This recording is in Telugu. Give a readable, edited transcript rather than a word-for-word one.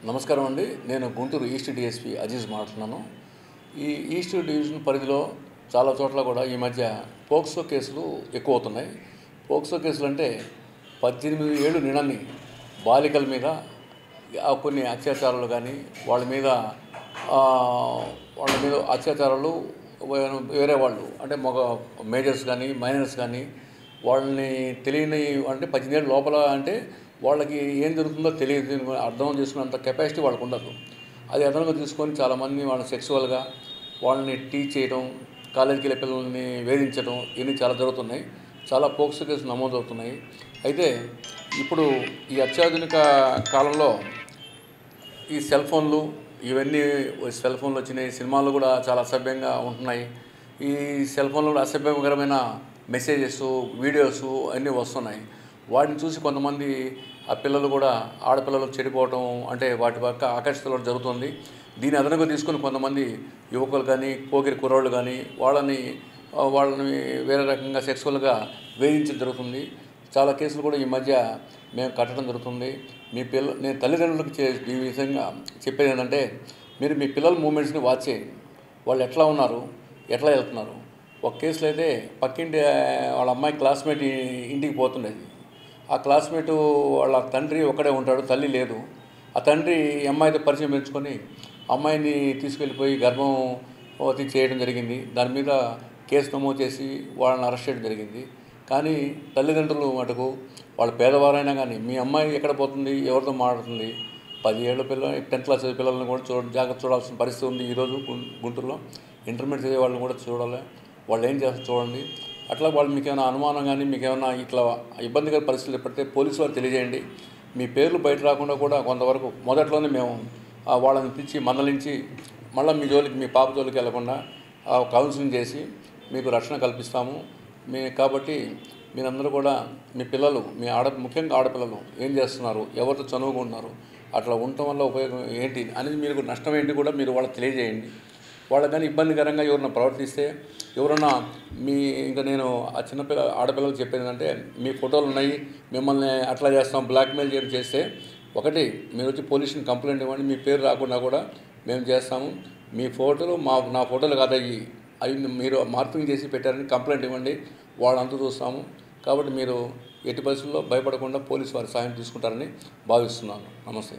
నమస్కారం అండి. నేను గుంటూరు ఈస్ట్ డిఎస్పీ అజీజ్ మాట్లాడుతున్నాను. ఈ ఈస్ట్ డివిజన్ పరిధిలో చాలా చోట్ల కూడా ఈ మధ్య పోక్సో కేసులు ఎక్కువ అవుతున్నాయి. పోక్సో కేసులు అంటే 18 ఏళ్ళు నిండని బాలికల మీద కొన్ని అత్యాచారాలు కానీ వాళ్ళ మీద అత్యాచారాలు వేరే వాళ్ళు అంటే మగ మేజర్స్ కానీ మైనర్స్ కానీ వాళ్ళని తెలియని అంటే 18 ఏళ్ళ లోపల అంటే వాళ్ళకి ఏం జరుగుతుందో తెలియదు, అర్థం చేసుకున్నంత కెపాసిటీ వాళ్ళకు ఉండదు. అది అదనంగా తీసుకొని చాలామంది వాళ్ళని సెక్సువల్గా వాళ్ళని టీచ్ చేయడం, కాలేజీకి వెళ్ళే పిల్లల్ని వేధించడం ఇవన్నీ చాలా జరుగుతున్నాయి. చాలా పోక్సో కేసులు నమోదవుతున్నాయి. అయితే ఇప్పుడు ఈ అత్యాధునిక కాలంలో ఈ సెల్ ఫోన్లు వచ్చినాయి. సినిమాలు కూడా చాలా అసభ్యంగా ఉంటున్నాయి. ఈ సెల్ ఫోన్లో కూడా అసభ్యకరమైన మెసేజెస్, వీడియోస్ అన్నీ వస్తున్నాయి. వాటిని చూసి కొంతమంది ఆ పిల్లలు కూడా ఆడపిల్లలు చెడిపోవడం అంటే వాటి పక్క ఆకర్షితులు జరుగుతుంది. దీన్ని అదనంగా తీసుకొని కొంతమంది యువకులు కానీ పోకిరి కుర్రోళ్ళు కానీ వాళ్ళని వేరే రకంగా సెక్సువల్గా వేధించడం జరుగుతుంది. చాలా కేసులు కూడా ఈ మధ్య మేము కట్టడం జరుగుతుంది. నేను తల్లిదండ్రులకు ఈ విధంగా చెప్పేది ఏంటంటే, మీరు మీ పిల్లల మూమెంట్స్ని వాచ్ చేయండి. వాళ్ళు ఎట్లా ఉన్నారు, ఎట్లా వెళ్తున్నారు. ఒక కేసులో అయితే పక్కింటి వాళ్ళ అమ్మాయి క్లాస్మేట్ ఇంటికి పోతుండేది. ఆ క్లాస్మేటు వాళ్ళ తండ్రి ఒక్కడే ఉంటాడు, తల్లి లేదు. ఆ తండ్రి అమ్మాయితో పరిచయం పెంచుకొని అమ్మాయిని తీసుకెళ్ళిపోయి గర్భవతి చేయడం జరిగింది. దాని మీద కేసు నమోదు చేసి వాళ్ళని అరెస్ట్ చేయడం జరిగింది. కానీ తల్లిదండ్రులు మటుకు వాళ్ళు పేదవారైనా కానీ మీ అమ్మాయి ఎక్కడ పోతుంది, ఎవరితో మాట్లాడుతుంది, 10 ఏళ్ళ పిల్లలు 10th క్లాస్ చదివే పిల్లల్ని కూడా జాగ్రత్త చూడాల్సిన పరిస్థితి ఉంది. ఈరోజు గుంటూరులో ఇంటర్మీడియట్ చదివే వాళ్ళని కూడా చూడాలి. వాళ్ళు ఏం చేస్తారు చూడండి. అట్లా వాళ్ళు మీకు ఏమైనా అనుమానం కానీ మీకు ఏమైనా ఇట్లా ఇబ్బందికర పరిస్థితులు పడితే పోలీసు వారు తెలియజేయండి. మీ పేర్లు బయట రాకుండా కూడా కొంతవరకు మొదట్లోనే మేము వాళ్ళని పిలిచి మందలించి మళ్ళీ మీ పాప జోలికి వెళ్లకుండా కౌన్సిలింగ్ చేసి మీకు రక్షణ కల్పిస్తాము. కాబట్టి మీరందరూ కూడా మీ పిల్లలు ముఖ్యంగా ఆడపిల్లలు ఏం చేస్తున్నారు, ఎవరితో చదువుకుంటున్నారు, అట్లా ఉండటం వల్ల ఉపయోగం ఏంటి అనేది మీకు నష్టం ఏంటి కూడా మీరు వాళ్ళకి తెలియజేయండి. వాళ్ళకి కానీ ఇబ్బందికరంగా ఎవరైనా ప్రవర్తిస్తే ఎవరన్నా ఇంకా నేను ఆ ఆడపిల్లలకు చెప్పేది ఏంటంటే, మీ ఫోటోలు ఉన్నాయి, మిమ్మల్ని అట్లా చేస్తాం బ్లాక్మెయిల్ చేయడం చేస్తే మీరు వచ్చి పోలీసుని కంప్లైంట్ ఇవ్వండి. మీ పేరు రాకుండా కూడా మేము చేస్తాము. మీ ఫోటోలు నా ఫోటోలు కాదయ్యి అవి మీరు మార్పింగ్ చేసి పెట్టారని కంప్లైంట్ ఇవ్వండి. వాళ్ళంతా చూస్తాము. కాబట్టి మీరు ఎట్టి పరిస్థితుల్లో భయపడకుండా పోలీసు వారి సహాయం తీసుకుంటారని భావిస్తున్నాను. నమస్తే.